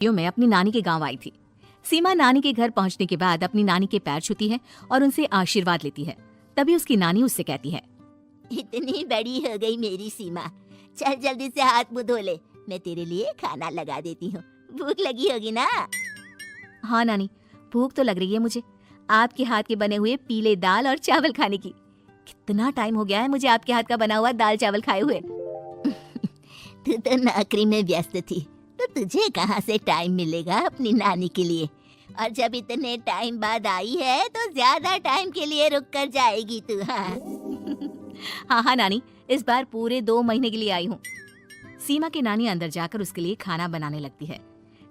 मैं अपनी नानी के गांव आई थी। सीमा नानी के घर पहुंचने के बाद अपनी नानी के पैर छूती है और उनसे आशीर्वाद लेती है। तभी उसकी नानी उससे कहती है, इतनी बड़ी हो गई मेरी सीमा, चल जल्दी से हाथ मुंह धो ले, मैं तेरे लिए खाना लगा देती हूँ। भूख लगी होगी ना? हाँ नानी, भूख तो लग रही है मुझे, आपके हाथ के बने हुए पीले दाल और चावल खाने की। कितना टाइम हो गया है मुझे आपके हाथ का बना हुआ दाल चावल खाए हुए। तू तो नौकरी में व्यस्त थी, तो तुझे कहाँ से टाइम मिलेगा अपनी नानी के लिए? और जब इतने टाइम बाद आई है तो ज्यादा टाइम के लिए रुक कर जाएगी तू। हाँ हाँ नानी, इस बार पूरे 2 महीने के लिए आई हूँ। सीमा की नानी अंदर जाकर उसके लिए खाना बनाने लगती है।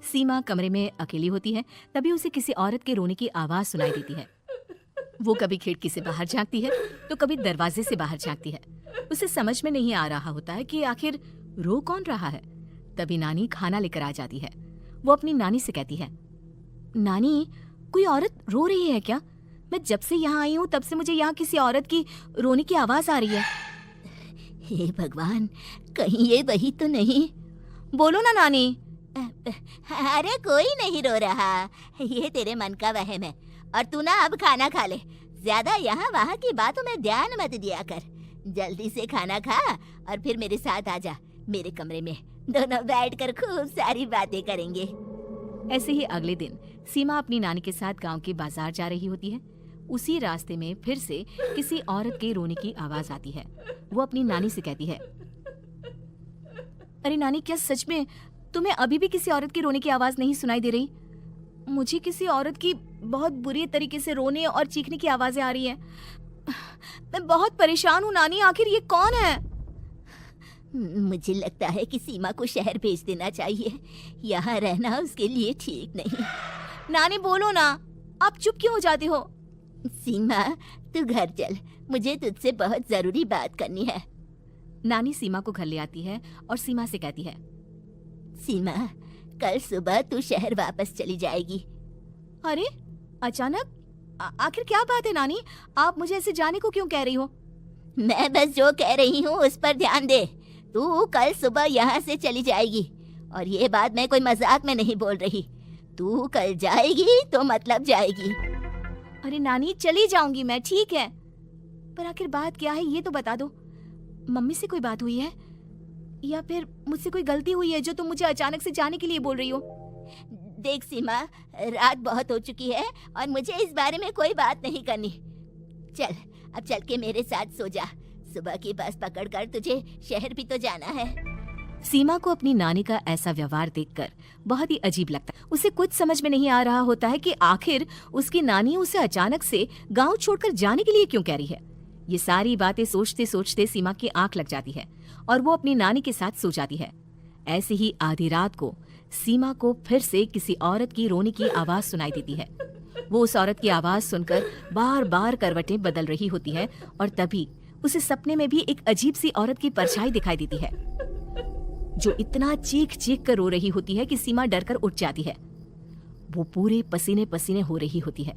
सीमा कमरे में अकेली होती है, तभी उसे किसी औरत के रोने की आवाज सुनाई देती है। वो कभी खिड़की से बाहर झांकती है तो कभी दरवाजे से बाहर झांकती है। उसे समझ में नहीं आ रहा होता है कि आखिर रो कौन रहा है। तभी नानी खाना लेकर आ जाती है। वो अपनी नानी से कहती है, नानी, कोई औरत रो रही है क्या? मैं जब से यहाँ आई हूँ तब से मुझे यहाँ किसी औरत की रोने की आवाज आ रही है। हे भगवान, कहीं ये वही तो नहीं? बोलो ना नानी। अरे कोई नहीं रो रहा, ये तेरे मन का वहम है। और तू ना अब खाना खा ले, ज्यादा यहाँ वहाँ की बातों में ध्यान मत दिया कर। जल्दी से खाना खा और फिर मेरे साथ आ जा मेरे कमरे में, दोनों बैठकर खूब सारी बातें करेंगे। ऐसे ही अगले दिन सीमा अपनी नानी के साथ गांव के बाजार जा रही होती है। उसी रास्ते में फिर से किसी औरत के रोने की आवाज आती है। वो अपनी नानी से कहती है, अरे नानी, क्या सच में तुम्हें अभी भी किसी औरत की रोने की आवाज नहीं सुनाई दे रही? मुझे किसी औरत की बहुत बुरी तरीके से रोने और चीखने की आवाजें आ रही हैं। मैं बहुत परेशान हूँ नानी, आखिर ये कौन है? मुझे लगता है कि सीमा को शहर भेज देना चाहिए, यहाँ रहना उसके लिए ठीक नहीं। नानी बोलो ना, आप चुप क्यों हो जाती हो? सीमा, तू घर चल, मुझे तुझसे बहुत जरूरी बात करनी है। नानी सीमा को घर ले आती है और सीमा से कहती है, सीमा, कल सुबह तू शहर वापस चली जाएगी। अरे अचानक? आखिर क्या बात है नानी, आप मुझे ऐसे जाने को क्यों कह रही हो? मैं बस जो कह रही हूँ उस पर ध्यान दे। तू कल सुबह यहाँ से चली जाएगी, और ये बात मैं कोई मजाक में नहीं बोल रही। तू कल जाएगी तो मतलब जाएगी। अरे नानी, चली जाऊंगी मैं, ठीक है, पर आखिर बात क्या है ये तो बता दो। मम्मी से कोई बात हुई है या फिर मुझसे कोई गलती हुई है जो तुम मुझे अचानक से जाने के लिए बोल रही हो? देख सीमा, रात बहुत हो चुकी है और मुझे इस बारे में कोई बात नहीं करनी। चल, अब चल के मेरे साथ सो जा, सुबह की बस पकड़कर तुझे शहर भी तो जाना है। सीमा को अपनी नानी का ऐसा व्यवहार देखकर बहुत ही अजीब लगता है। उसे कुछ समझ में नहीं आ रहा होता है कि आखिर उसकी नानी उसे अचानक से गांव छोड़कर जाने के लिए क्यों कह रही है। ये सारी बातें सोचते सोचते सीमा की आंख लग जाती है और वो अपनी नानी के साथ सो जाती है। ऐसे ही आधी रात को सीमा को फिर से किसी औरत की रोने की आवाज सुनाई देती है। वो उस औरत की आवाज सुनकर बार बार करवटें बदल रही होती है और तभी उसे सपने में भी एक अजीब सी औरत की परछाई दिखाई देती है, जो इतना चीख चीख कर रो रही होती है कि सीमा डरकर उठ जाती है। वो पूरे पसीने पसीने हो रही होती है।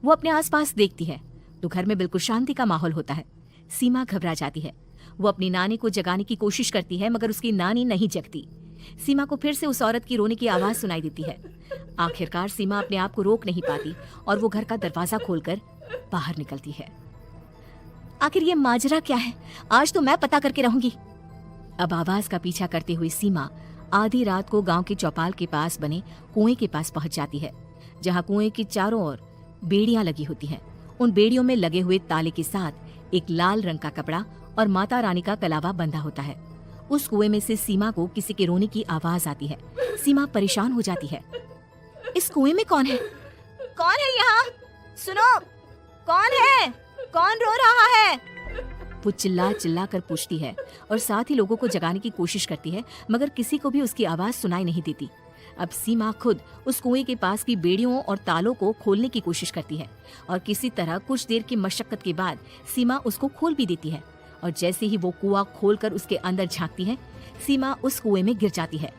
वो अपने आसपास देखती है तो घर में बिल्कुल शांति का माहौल होता है। सीमा घबरा जाती है। वो अपनी नानी को जगाने की कोशिश करती है, मगर उसकी नानी नहीं जगती। सीमा को फिर से उस औरत की रोने की आवाज सुनाई देती है। आखिरकार सीमा अपने आप को रोक नहीं पाती और वो घर का दरवाजा खोलकर बाहर निकलती है। आखिर ये माजरा क्या है? आज तो मैं पता करके रहूंगी। अब आवाज का पीछा करते हुए सीमा आधी रात को गांव के चौपाल के पास बने कुएं के पास पहुंच जाती है, जहां कुएं की चारों ओर बेड़ियां लगी होती हैं। उन बेड़ियों में लगे हुए ताले के साथ एक लाल रंग का कपड़ा और माता रानी का कलावा बंधा होता है। उस कुएं में से सीमा को किसी के रोने की आवाज आती है। सीमा परेशान हो जाती है। इस कुएं में कौन है? कौन है यहाँ? सुनो, कौन है? कौन रो रहा है? वो चिल्ला चिल्ला कर पूछती है और साथ ही लोगों को जगाने की कोशिश करती है, मगर किसी को भी उसकी आवाज सुनाई नहीं देती। अब सीमा खुद उस कुएं के पास की बेड़ियों और तालों को खोलने की कोशिश करती है और किसी तरह कुछ देर की मशक्कत के बाद सीमा उसको खोल भी देती है। और जैसे ही वो कुआं खोलकर उसके अंदर झांकती है, सीमा उस कुएं में गिर जाती है।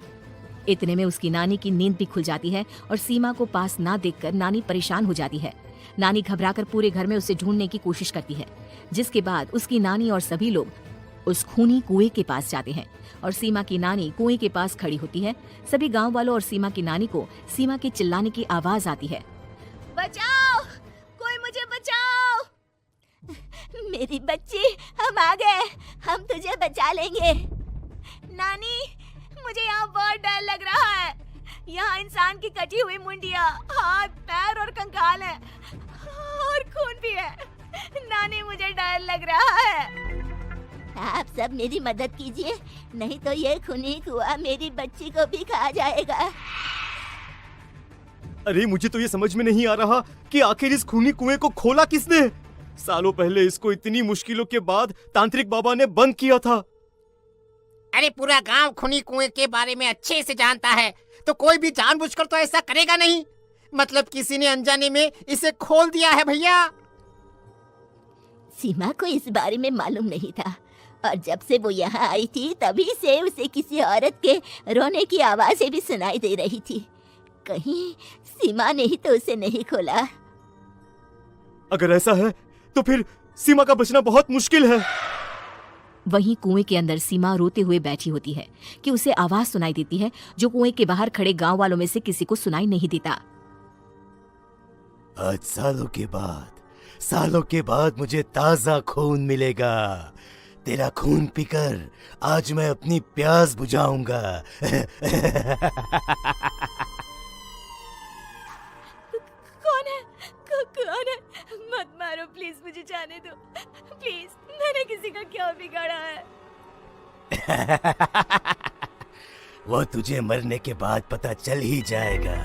इतने में उसकी नानी की नींद भी खुल जाती है और सीमा को पास ना देखकर नानी परेशान हो जाती है। नानी घबराकर पूरे घर में उसे ढूंढने की कोशिश करती है, जिसके बाद उसकी नानी और सभी लोग उस खूनी कुएं के पास जाते हैं और सीमा की नानी कुएं के पास खड़ी होती है। सभी गांव वालों और सीमा की नानी को सीमा के चिल्लाने की आवाज आती है। बचाओ, कोई मुझे बचाओ। मेरी बच्ची, हम आ गए, हम तुझे बचा लेंगे। नानी, मुझे यहाँ बहुत डर लग रहा है। यहाँ इंसान की कटी हुई मुंडिया, हाथ, पैर और कंकाल है और खून भी है। नानी, मुझे डर लग रहा है। आप सब मेरी मदद कीजिए, नहीं तो ये खूनी कुआं मेरी बच्ची को भी खा जाएगा। अरे मुझे तो ये समझ में नहीं आ रहा कि आखिर इस खूनी कुएं को खोला किसने। सालों पहले इसको इतनी मुश्किलों के बाद तांत्रिक बाबा ने बंद किया था। अरे पूरा गांव खूनी कुएं के बारे में अच्छे से जानता है, तो कोई भी जानबूझकर तो ऐसा करेगा नहीं। मतलब किसी ने अनजाने में इसे खोल दिया है भैया। सीमा को इस बारे में मालूम नहीं था और जब से वो यहाँ आई थी तभी से उसे किसी औरत के रोने की आवाजें भी सुनाई दे रही थी। कहीं सीमा ने ही तो उसे नहीं खोला। अगर ऐसा है तो फिर सीमा का बचना बहुत मुश्किल है। वहीं कुएं के अंदर सीमा रोते हुए बैठी होती है कि उसे आवाज सुनाई देती है जो कुएं के बाहर खड़े गांव वालों में से किसी को सुनाई नहीं देता। आज सालों के बाद मुझे ताजा खून मिलेगा। तेरा खून पीकर आज मैं अपनी प्यास बुझाऊंगा। कौन है? कौन है? मत मारो प्लीज, मुझे जाने दो प्लीज। मैंने किसी का क्या बिगाड़ा है? वो तुझे मरने के बाद पता चल ही जाएगा।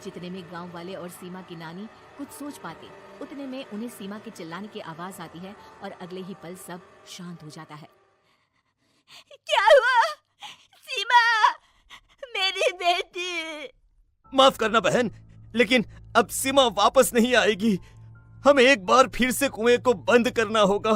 जितने में गांव वाले और सीमा की नानी कुछ सोच पाते, उतने में उन्हें सीमा के चिल्लाने की आवाज आती है और अगले ही पल सब शांत हो जाता है। क्या हुआ? सीमा, मेरी बेटी। माफ करना बहन, लेकिन अब सीमा वापस नहीं आएगी। हमें एक बार फिर से कुएं को बंद करना होगा।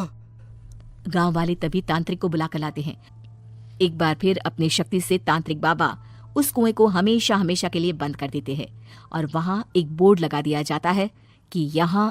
गांव वाले तभी तांत्रिक को बुला कर लाते हैं। एक बार फिर अपनी शक्ति से तांत्रिक बाबा उस कुएं को हमेशा हमेशा के लिए बंद कर देते हैं और वहां एक बोर्ड लगा दिया जाता है कि यहाँ